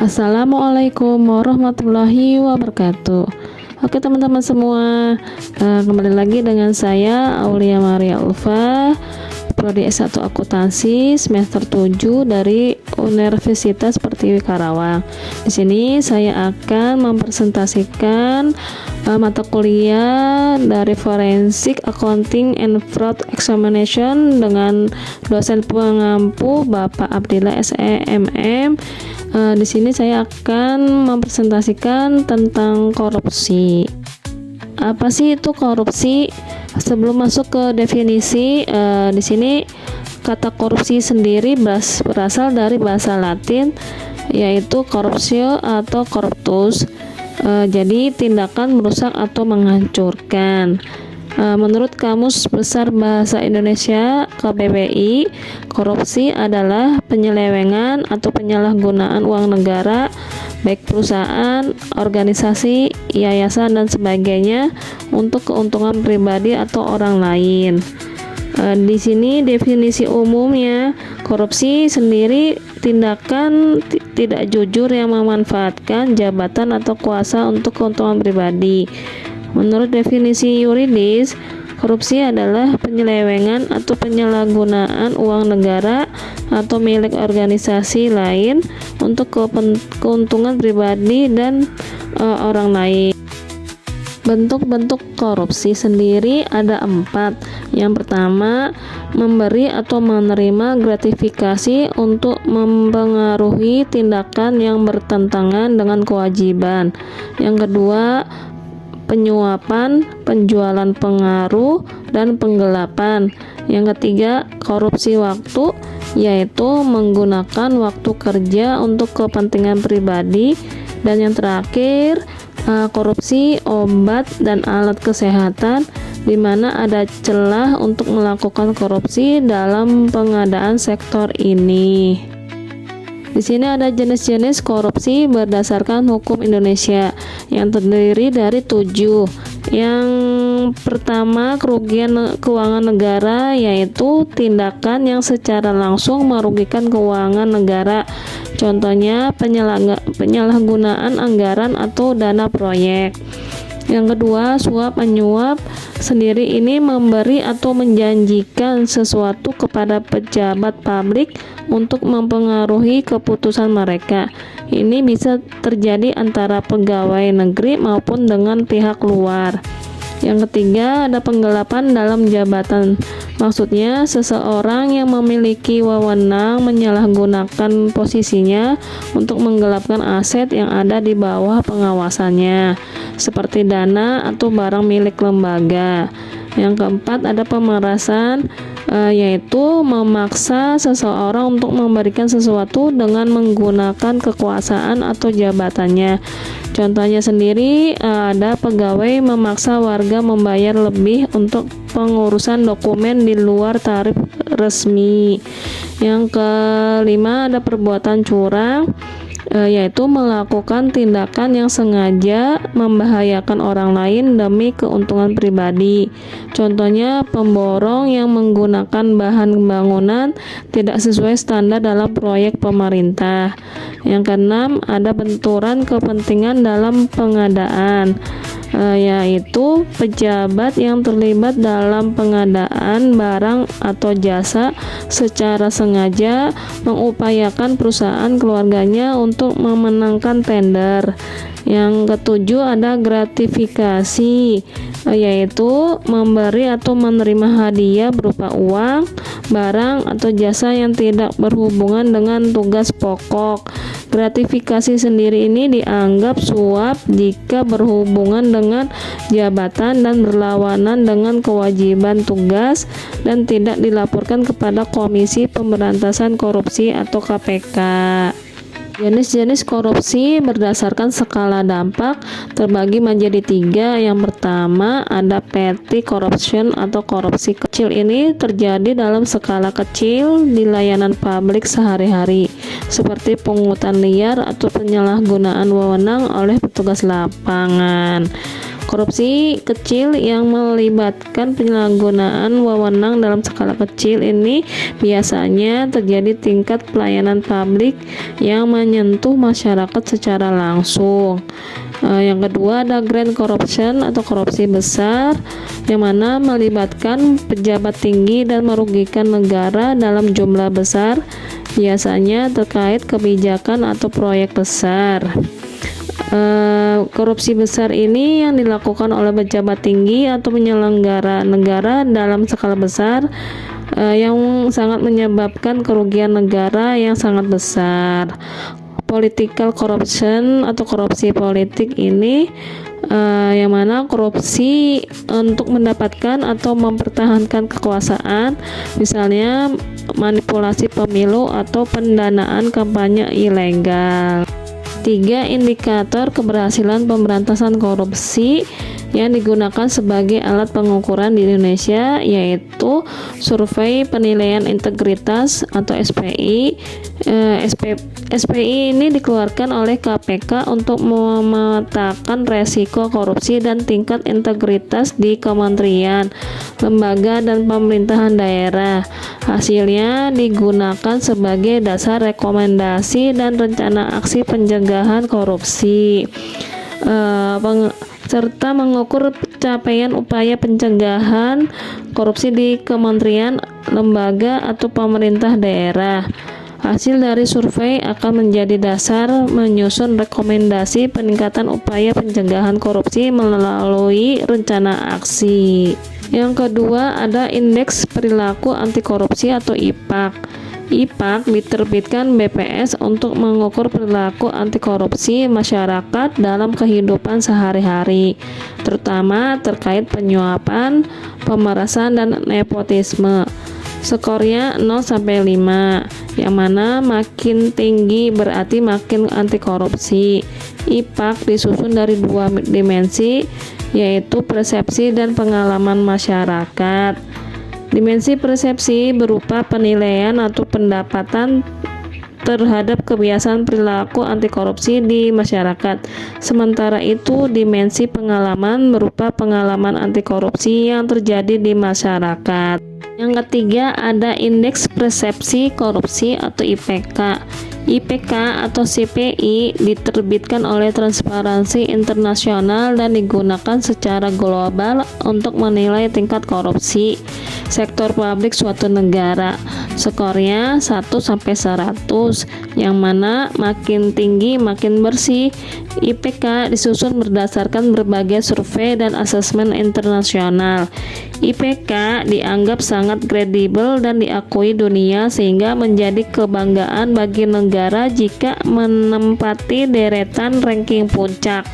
Assalamualaikum warahmatullahi wabarakatuh. Oke teman-teman semua, kembali lagi dengan saya Aulia Maria Ulfa, Prodi S1 Akuntansi semester 7 dari Universitas Pertiwi Karawang. Di sini saya akan mempresentasikan mata kuliah dari Forensic Accounting and Fraud Examination dengan dosen pengampu Bapak Abdillah SEMM. Di sini saya akan mempresentasikan tentang korupsi. Apa sih itu korupsi? Sebelum masuk ke definisi, di sini kata korupsi sendiri berasal dari bahasa Latin, yaitu corruptio atau corruptus. Jadi tindakan merusak atau menghancurkan. Menurut Kamus Besar Bahasa Indonesia KBBI, korupsi adalah penyelewengan atau penyalahgunaan uang negara, baik perusahaan, organisasi, yayasan, dan sebagainya untuk keuntungan pribadi atau orang lain. Di sini definisi umumnya, korupsi sendiri tindakan tidak jujur yang memanfaatkan jabatan atau kuasa untuk keuntungan pribadi. Menurut definisi yuridis, korupsi adalah penyelewengan atau penyalahgunaan uang negara atau milik organisasi lain untuk keuntungan pribadi dan orang lain. Bentuk-bentuk korupsi sendiri ada 4. Yang pertama, memberi atau menerima gratifikasi untuk mempengaruhi tindakan yang bertentangan dengan kewajiban. Yang kedua, penyuapan, penjualan pengaruh, dan penggelapan. Yang ketiga, korupsi waktu, yaitu menggunakan waktu kerja untuk kepentingan pribadi. Dan yang terakhir, korupsi obat dan alat kesehatan, di mana ada celah untuk melakukan korupsi dalam pengadaan sektor ini. Di sini ada jenis-jenis korupsi berdasarkan hukum Indonesia yang terdiri dari 7. Yang pertama, kerugian keuangan negara, yaitu tindakan yang secara langsung merugikan keuangan negara. Contohnya penyalahgunaan anggaran atau dana proyek. Yang kedua, suap menyuap sendiri ini memberi atau menjanjikan sesuatu kepada pejabat publik untuk mempengaruhi keputusan mereka. Ini bisa terjadi antara pegawai negeri maupun dengan pihak luar. Yang ketiga, ada penggelapan dalam jabatan. Maksudnya, seseorang yang memiliki wewenang menyalahgunakan posisinya untuk menggelapkan aset yang ada di bawah pengawasannya, seperti dana atau barang milik lembaga. Yang keempat, ada pemerasan, yaitu memaksa seseorang untuk memberikan sesuatu dengan menggunakan kekuasaan atau jabatannya. Contohnya sendiri, ada pegawai memaksa warga membayar lebih untuk pengurusan dokumen di luar tarif resmi. Yang kelima, ada perbuatan curang, yaitu melakukan tindakan yang sengaja membahayakan orang lain demi keuntungan pribadi. Contohnya, pemborong yang menggunakan bahan bangunan tidak sesuai standar dalam proyek pemerintah. Yang keenam, ada benturan kepentingan dalam pengadaan, yaitu pejabat yang terlibat dalam pengadaan barang atau jasa secara sengaja mengupayakan perusahaan keluarganya untuk memenangkan tender. Yang ketujuh, ada gratifikasi, yaitu memberi atau menerima hadiah berupa uang, barang, atau jasa yang tidak berhubungan dengan tugas pokok. Gratifikasi sendiri ini dianggap suap jika berhubungan dengan jabatan dan berlawanan dengan kewajiban tugas dan tidak dilaporkan kepada Komisi Pemberantasan Korupsi atau KPK. Jenis-jenis korupsi berdasarkan skala dampak terbagi menjadi 3. Yang pertama, ada petty corruption atau korupsi kecil. Ini terjadi dalam skala kecil di layanan publik sehari-hari, seperti pungutan liar atau penyalahgunaan wewenang oleh petugas lapangan. Korupsi kecil yang melibatkan penyalahgunaan wewenang dalam skala kecil ini biasanya terjadi tingkat pelayanan publik yang menyentuh masyarakat secara langsung. Yang kedua ada grand corruption atau korupsi besar, yang mana melibatkan pejabat tinggi dan merugikan negara dalam jumlah besar, biasanya terkait kebijakan atau proyek besar. Korupsi besar ini yang dilakukan oleh pejabat tinggi atau penyelenggara negara dalam skala besar, yang sangat menyebabkan kerugian negara yang sangat besar. Political corruption atau korupsi politik ini yang mana korupsi untuk mendapatkan atau mempertahankan kekuasaan, misalnya manipulasi pemilu atau pendanaan kampanye ilegal. 3. Indikator keberhasilan pemberantasan korupsi yang digunakan sebagai alat pengukuran di Indonesia yaitu Survei Penilaian Integritas atau SPI. SPI ini dikeluarkan oleh KPK untuk memetakan resiko korupsi dan tingkat integritas di kementerian, lembaga, dan pemerintahan daerah. Hasilnya digunakan sebagai dasar rekomendasi dan rencana aksi pencegahan korupsi, serta mengukur capaian upaya pencegahan korupsi di kementerian, lembaga, atau pemerintah daerah. Hasil dari survei akan menjadi dasar menyusun rekomendasi peningkatan upaya pencegahan korupsi melalui rencana aksi. Yang kedua ada Indeks Perilaku Anti Korupsi atau IPAK. IPAK diterbitkan BPS untuk mengukur perilaku anti korupsi masyarakat dalam kehidupan sehari-hari, terutama terkait penyuapan, pemerasan, dan nepotisme. Skornya 0-5, yang mana makin tinggi berarti makin anti korupsi. IPAK disusun dari 2 dimensi, yaitu persepsi dan pengalaman masyarakat. Dimensi persepsi berupa penilaian atau pendapatan terhadap kebiasaan perilaku anti korupsi di masyarakat. Sementara itu, dimensi pengalaman berupa pengalaman anti korupsi yang terjadi di masyarakat. Yang ketiga ada Indeks Persepsi Korupsi atau IPK. IPK atau CPI diterbitkan oleh Transparansi Internasional dan digunakan secara global untuk menilai tingkat korupsi sektor publik suatu negara. Skornya 1-100, yang mana makin tinggi makin bersih. IPK disusun berdasarkan berbagai survei dan asesmen internasional. IPK dianggap sangat kredibel dan diakui dunia sehingga menjadi kebanggaan bagi negara jika menempati deretan ranking puncak.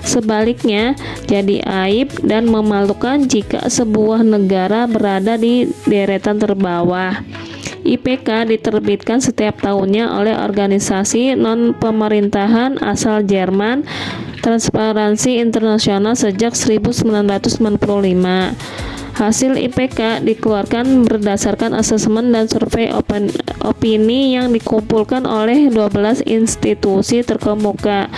Sebaliknya, jadi aib dan memalukan jika sebuah negara berada di deretan terbawah. IPK diterbitkan setiap tahunnya oleh organisasi non-pemerintahan asal Jerman, Transparansi Internasional sejak 1995. Hasil IPK dikeluarkan berdasarkan asesmen dan survei opini yang dikumpulkan oleh 12 institusi terkemuka,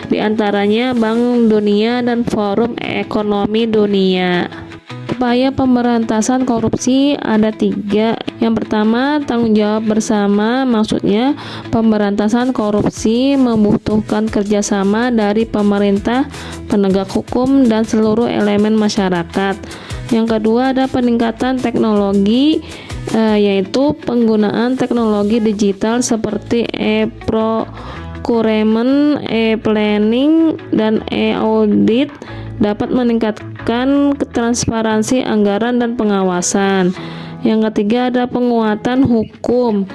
diantaranya Bank Dunia dan Forum Ekonomi Dunia. Upaya pemberantasan korupsi ada 3. Yang pertama, tanggung jawab bersama, maksudnya pemberantasan korupsi membutuhkan kerjasama dari pemerintah, penegak hukum, dan seluruh elemen masyarakat. Yang kedua ada peningkatan teknologi, yaitu penggunaan teknologi digital seperti e-procurement, e-planning, dan e-audit dapat meningkatkan transparansi anggaran dan pengawasan. Yang ketiga ada penguatan hukum.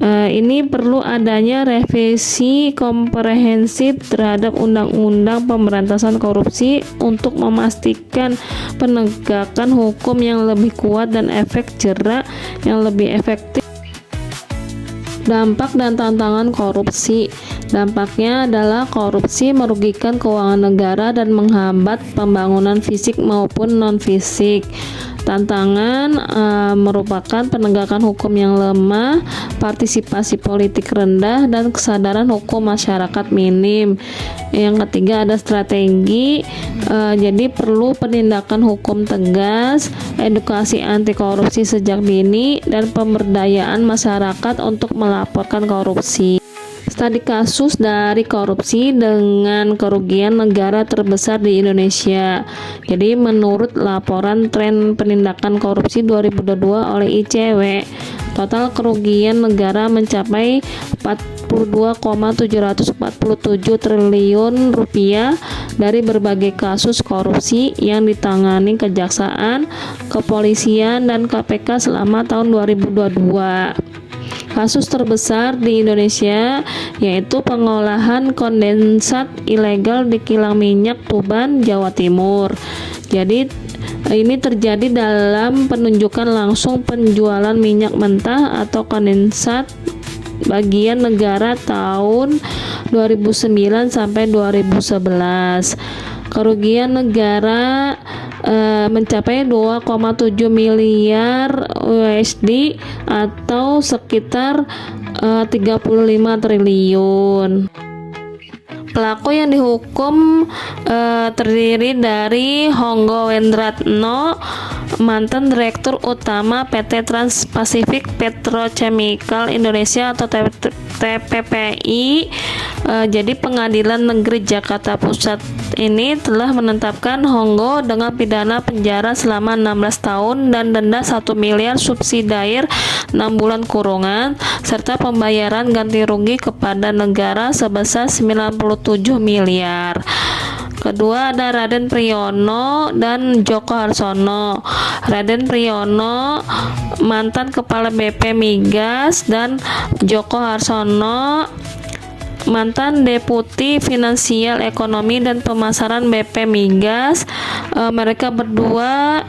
Ini perlu adanya revisi komprehensif terhadap undang-undang pemberantasan korupsi untuk memastikan penegakan hukum yang lebih kuat dan efek jera yang lebih efektif. Dampak dan tantangan korupsi. Dampaknya adalah korupsi merugikan keuangan negara dan menghambat pembangunan fisik maupun non-fisik. Tantangan merupakan penegakan hukum yang lemah, partisipasi politik rendah, dan kesadaran hukum masyarakat minim. Yang ketiga ada strategi, jadi perlu penindakan hukum tegas, edukasi anti korupsi sejak dini, dan pemberdayaan masyarakat untuk melaporkan korupsi. Studi kasus dari korupsi dengan kerugian negara terbesar di Indonesia. Jadi menurut laporan tren penindakan korupsi 2022 oleh ICW, total kerugian negara mencapai 42,747 triliun rupiah dari berbagai kasus korupsi yang ditangani Kejaksaan, Kepolisian, dan KPK selama tahun 2022. Kasus terbesar di Indonesia yaitu pengolahan kondensat ilegal di kilang minyak Tuban, Jawa Timur. Jadi ini terjadi dalam penunjukan langsung penjualan minyak mentah atau kondensat bagian negara tahun 2009 sampai 2011. Kerugian negara mencapai 2,7 miliar USD atau sekitar 35 triliun. Pelaku yang dihukum terdiri dari Honggo Wendratno, mantan Direktur Utama PT Trans-Pacific Petrochemical Indonesia atau TPPI. Jadi Pengadilan Negeri Jakarta Pusat ini telah menetapkan Honggo dengan pidana penjara selama 16 tahun dan denda 1 miliar subsidiar 6 bulan kurungan serta pembayaran ganti rugi kepada negara sebesar 97 miliar. Kedua ada Raden Priyono dan Joko Harsono. Raden Priyono mantan Kepala BP Migas dan Joko Harsono mantan Deputi Finansial Ekonomi dan Pemasaran BP Migas. Mereka berdua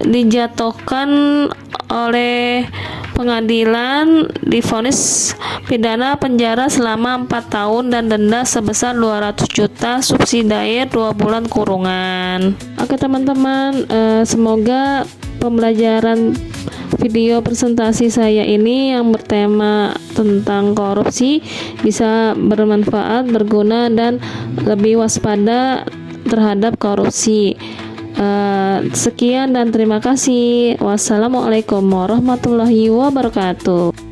dijatuhkan oleh pengadilan divonis pidana penjara selama 4 tahun dan denda sebesar 200 juta subsidiar 2 bulan kurungan. Oke teman-teman, semoga pembelajaran video presentasi saya ini yang bertema tentang korupsi bisa bermanfaat, berguna, dan lebih waspada terhadap korupsi. Sekian dan terima kasih. Wassalamualaikum warahmatullahi wabarakatuh.